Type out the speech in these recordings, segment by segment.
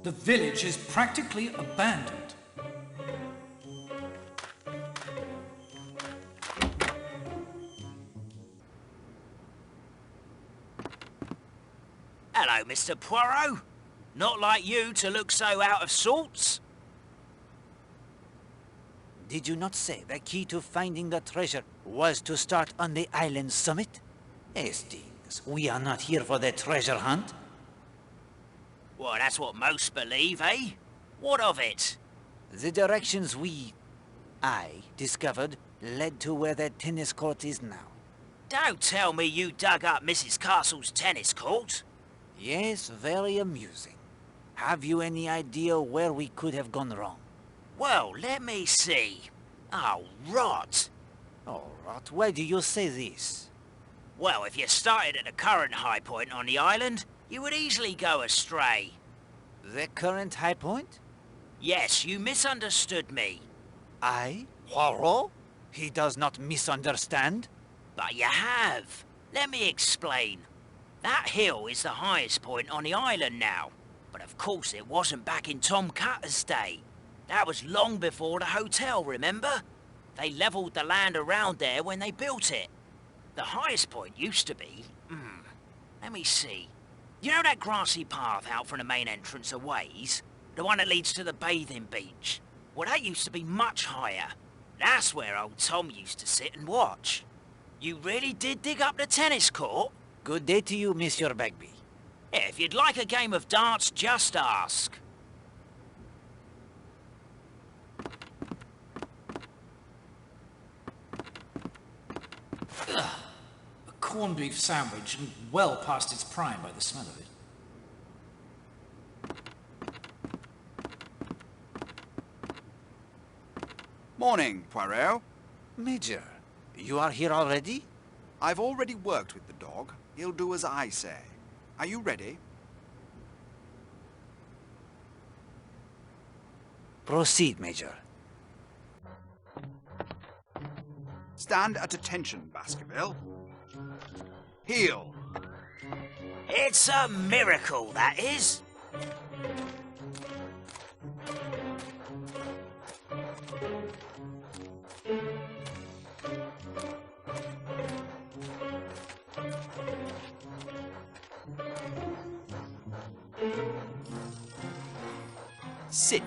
The village is practically abandoned. Hello, Mr. Poirot. Not like you to look so out of sorts. Did you not say the key to finding the treasure was to start on the island summit? Hastings, we are not here for the treasure hunt. Well, that's what most believe, eh? What of it? The directions I discovered led to where the tennis court is now. Don't tell me you dug up Mrs. Castle's tennis court. Yes, very amusing. Have you any idea where we could have gone wrong? Well, let me see. Oh, rot. Oh, rot, why do you say this? Well, if you started at the current high point on the island, you would easily go astray. The current high point? Yes, you misunderstood me. I? Poirot? He does not misunderstand. But you have. Let me explain. That hill is the highest point on the island now. But of course it wasn't back in Tom Cutter's day. That was long before the hotel, remember? They levelled the land around there when they built it. The highest point used to be... let me see. You know that grassy path out from the main entrance a ways? The one that leads to the bathing beach? Well, that used to be much higher. That's where old Tom used to sit and watch. You really did dig up the tennis court? Good day to you, Monsieur Bagby. Yeah, if you'd like a game of darts, just ask. Ugh. A corned beef sandwich, and well past its prime by the smell of it. Morning, Poirot. Major, you are here already? I've already worked with the dog. He'll do as I say. Are you ready? Proceed, Major. Stand at attention, Baskerville. Heel. It's a miracle, that is. Sit.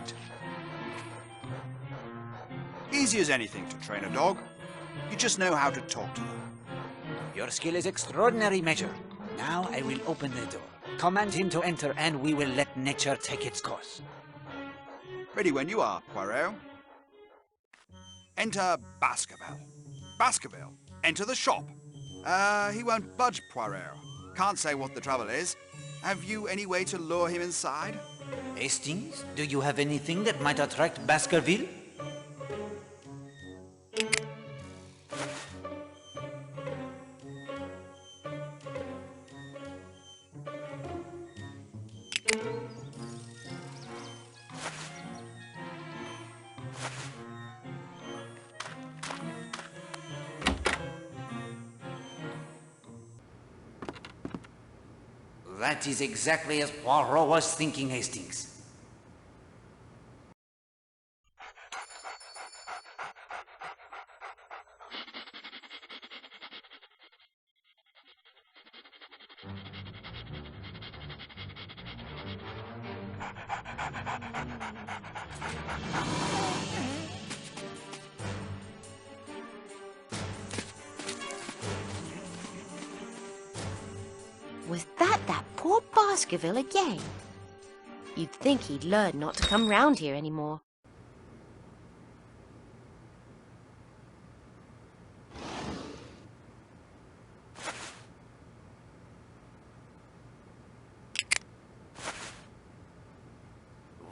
Easy as anything to train a dog. You just know how to talk to them. Your skill is extraordinary, Major. Now I will open the door. Command him to enter, and we will let nature take its course. Ready when you are, Poirot. Enter Baskerville. Baskerville, enter the shop. He won't budge, Poirot. Can't say what the trouble is. Have you any way to lure him inside? Hastings, do you have anything that might attract Baskerville? That is exactly as Poirot was thinking, Hastings. Was that poor Baskerville again? You'd think he'd learn not to come round here anymore.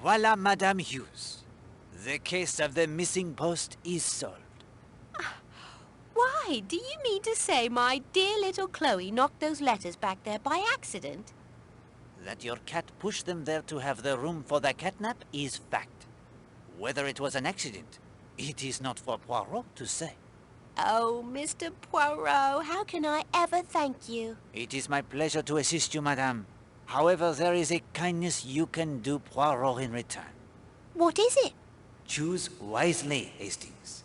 Voila, Madame Hughes. The case of the missing post is solved. Why, do you mean to say my dear little Chloe knocked those letters back there by accident? That your cat pushed them there to have the room for the catnap is fact. Whether it was an accident, it is not for Poirot to say. Oh, Mr. Poirot, how can I ever thank you? It is my pleasure to assist you, Madame. However, there is a kindness you can do Poirot in return. What is it? Choose wisely, Hastings.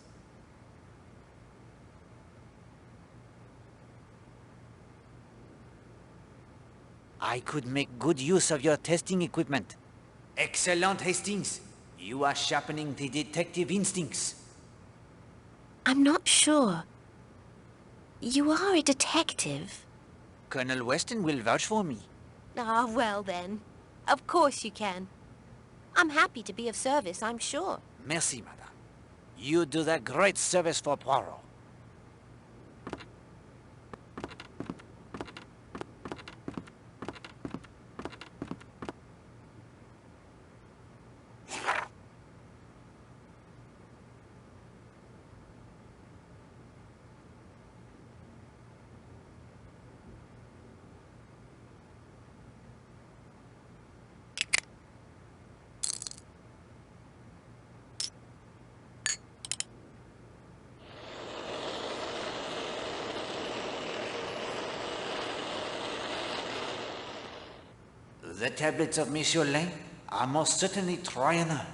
I could make good use of your testing equipment. Excellent, Hastings. You are sharpening the detective instincts. I'm not sure. You are a detective. Colonel Weston will vouch for me. Ah, well then. Of course you can. I'm happy to be of service, I'm sure. Merci, madame. You do that great service for Poirot. The tablets of Monsieur Lane are most certainly triannual.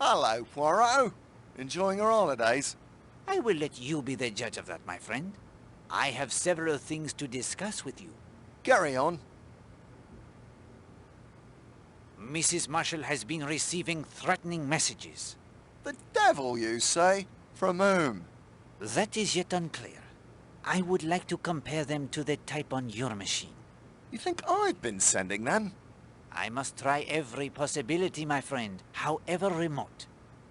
Hello, Poirot. Enjoying your holidays? I will let you be the judge of that, my friend. I have several things to discuss with you. Carry on. Mrs. Marshall has been receiving threatening messages. The devil, you say? From whom? That is yet unclear. I would like to compare them to the type on your machine. You think I've been sending them? I must try every possibility, my friend, however remote.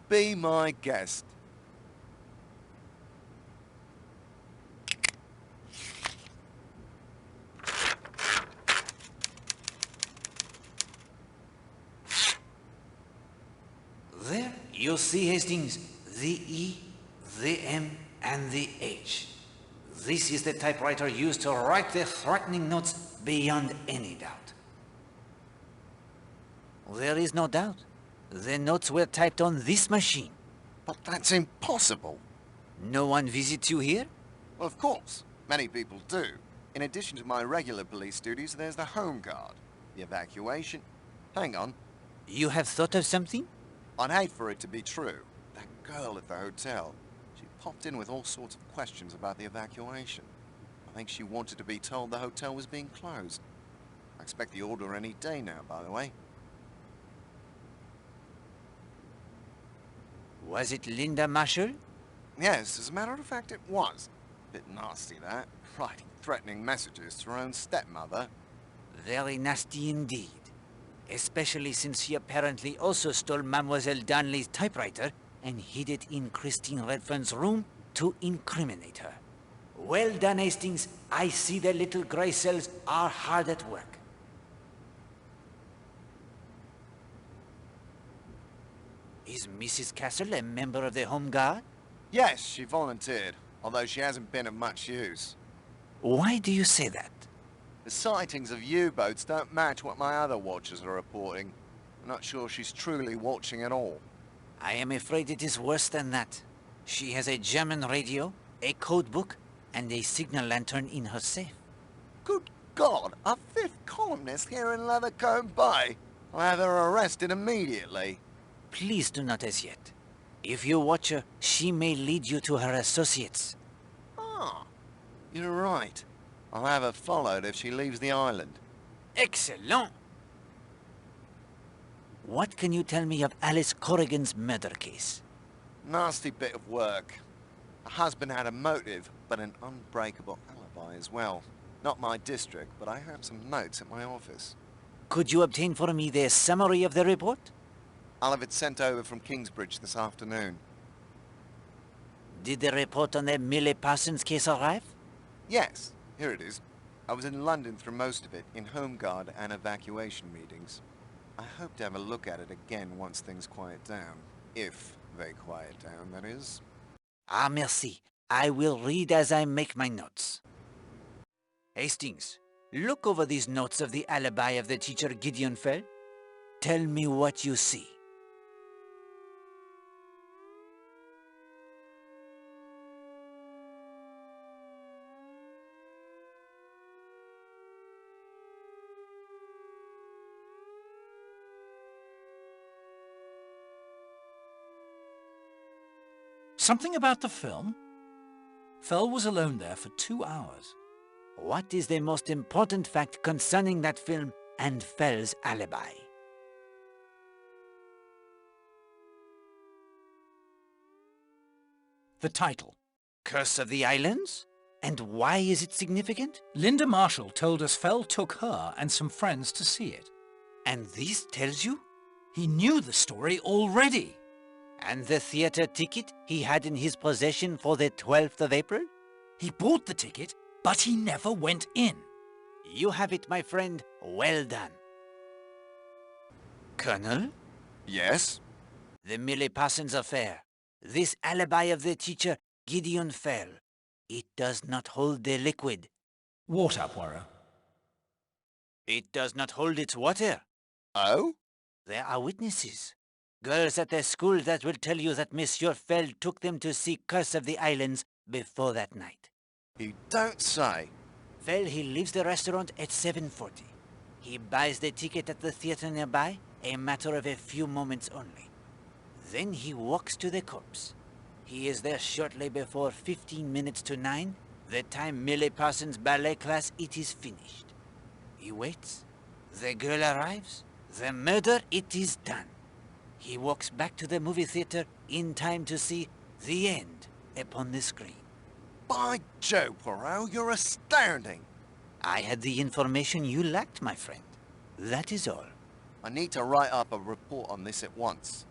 Be my guest. There, you see, Hastings, the E, the M, and the H. This is the typewriter used to write the threatening notes beyond any doubt. There is no doubt. The notes were typed on this machine. But that's impossible. No one visits you here? Well, of course. Many people do. In addition to my regular police duties, there's the Home Guard, the evacuation. Hang on. You have thought of something? I'd hate for it to be true. That girl at the hotel, she popped in with all sorts of questions about the evacuation. I think she wanted to be told the hotel was being closed. I expect the order any day now, by the way. Was it Linda Marshall? Yes, as a matter of fact, it was. Bit nasty, that. Writing threatening messages to her own stepmother. Very nasty indeed. Especially since she apparently also stole Mademoiselle Darnley's typewriter and hid it in Christine Redfern's room to incriminate her. Well done, Hastings. I see the little grey cells are hard at work. Is Mrs. Castle a member of the Home Guard? Yes, she volunteered, although she hasn't been of much use. Why do you say that? The sightings of U-boats don't match what my other watchers are reporting. I'm not sure she's truly watching at all. I am afraid it is worse than that. She has a German radio, a code book, and a signal lantern in her safe. Good God, a fifth columnist here in Leathercombe Bay. I'll have her arrested immediately. Please do not as yet. If you watch her, she may lead you to her associates. Ah, you're right. I'll have her followed if she leaves the island. Excellent! What can you tell me of Alice Corrigan's murder case? Nasty bit of work. Her husband had a motive, but an unbreakable alibi as well. Not my district, but I have some notes at my office. Could you obtain for me the summary of the report? I'll have it sent over from Kingsbridge this afternoon. Did the report on the Millie Parsons case arrive? Yes, here it is. I was in London through most of it, in Home Guard and evacuation meetings. I hope to have a look at it again once things quiet down. If they quiet down, that is. Ah, merci. I will read as I make my notes. Hastings, look over these notes of the alibi of the teacher Gideon Fell. Tell me what you see. Something about the film? Fell was alone there for 2 hours. What is the most important fact concerning that film and Fell's alibi? The title. Curse of the Islands? And why is it significant? Linda Marshall told us Fell took her and some friends to see it. And this tells you? He knew the story already. And the theater ticket he had in his possession for the 12th of April? He bought the ticket, but he never went in. You have it, my friend. Well done. Colonel? Yes? The Millie Parsons affair. This alibi of the teacher, Gideon Fell. It does not hold the liquid. Water, Poirot. It does not hold its water. Oh? There are witnesses. Girls at their school that will tell you that Monsieur Fell took them to see Curse of the Islands before that night. You don't say. Fell, he leaves the restaurant at 7:40. He buys the ticket at the theater nearby, a matter of a few moments only. Then he walks to the corpse. He is there shortly before 15 minutes to 9, the time Millie Parsons' ballet class it is finished. He waits. The girl arrives. The murder, it is done. He walks back to the movie theater in time to see the end upon the screen. By Joe, Poirot, you're astounding. I had the information you lacked, my friend. That is all. I need to write up a report on this at once.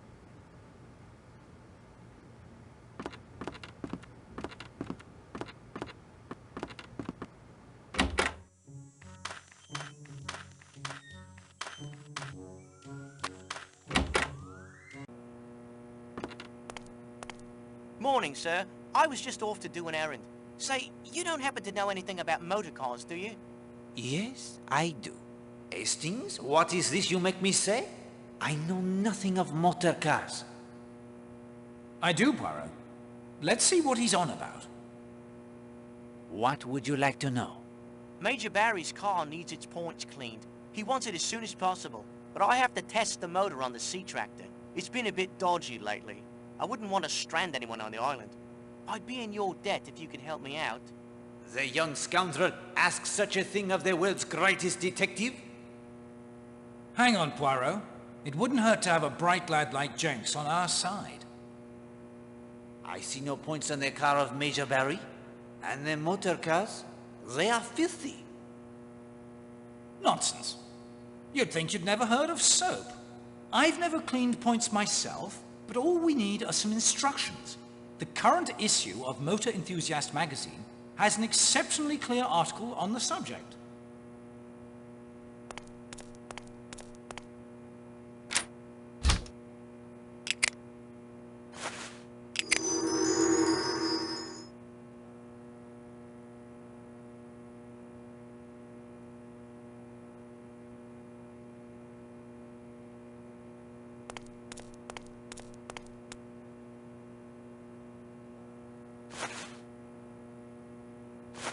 Morning, sir. I was just off to do an errand. Say, you don't happen to know anything about motor cars, do you? Yes, I do. Hastings, what is this you make me say? I know nothing of motor cars. I do, Poirot. Let's see what he's on about. What would you like to know? Major Barry's car needs its points cleaned. He wants it as soon as possible, but I have to test the motor on the sea tractor. It's been a bit dodgy lately. I wouldn't want to strand anyone on the island. I'd be in your debt if you could help me out. The young scoundrel asks such a thing of the world's greatest detective? Hang on, Poirot. It wouldn't hurt to have a bright lad like Jenks on our side. I see no points on the car of Major Barry. And the motor cars, they are filthy. Nonsense. You'd think you'd never heard of soap. I've never cleaned points myself, but all we need are some instructions. The current issue of Motor Enthusiast magazine has an exceptionally clear article on the subject.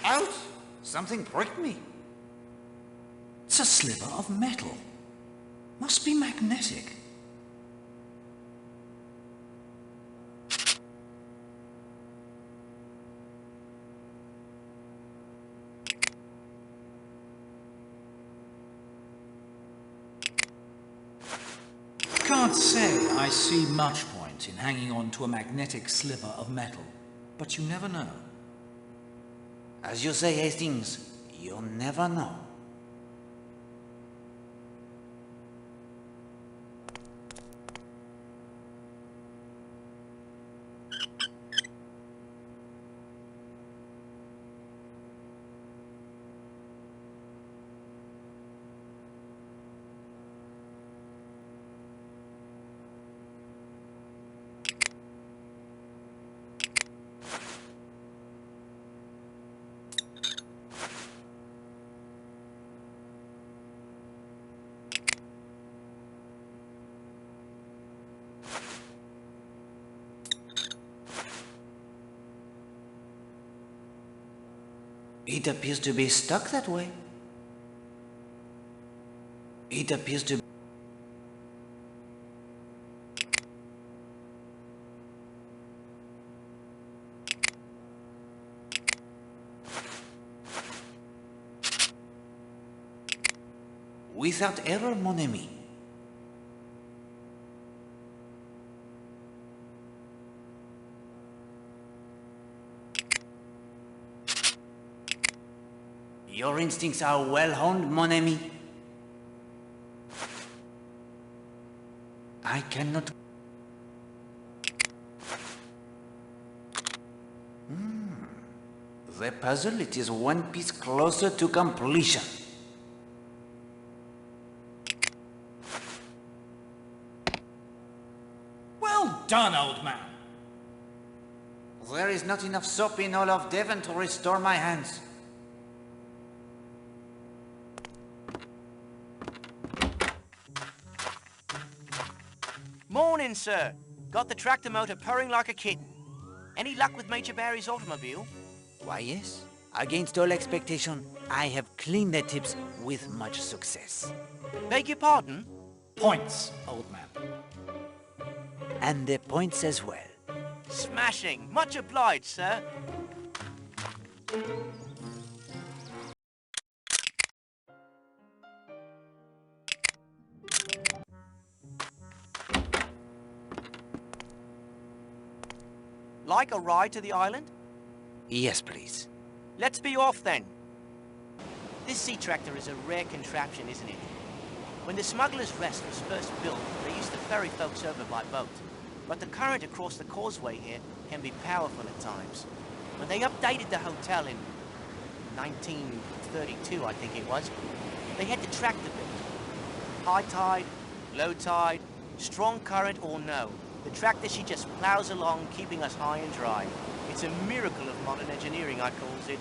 Ouch! Something pricked me. It's a sliver of metal. Must be magnetic. Can't say I see much point in hanging on to a magnetic sliver of metal, but you never know. As you say, Hastings, you'll never know. It appears to be stuck that way. It appears to... Without error, mon ami. Your instincts are well honed, mon ami. I cannot... The puzzle, it is one piece closer to completion. Well done, old man. There is not enough soap in all of Devon to restore my hands. Morning, sir. Got the tractor motor purring like a kitten. Any luck with Major Barry's automobile? Why, yes. Against all expectation, I have cleaned the tips with much success. Beg your pardon? Points, old man. And the points as well. Smashing. Much obliged, sir. Like a ride to the island? Yes, please. Let's be off then. This sea tractor is a rare contraption, isn't it? When the Smuggler's Rest was first built, they used to ferry folks over by boat. But the current across the causeway here can be powerful at times. When they updated the hotel in 1932, I think it was, they had the tractor built. High tide, low tide, strong current or no, the tractor, she just plows along, keeping us high and dry. It's a miracle of modern engineering, I calls it.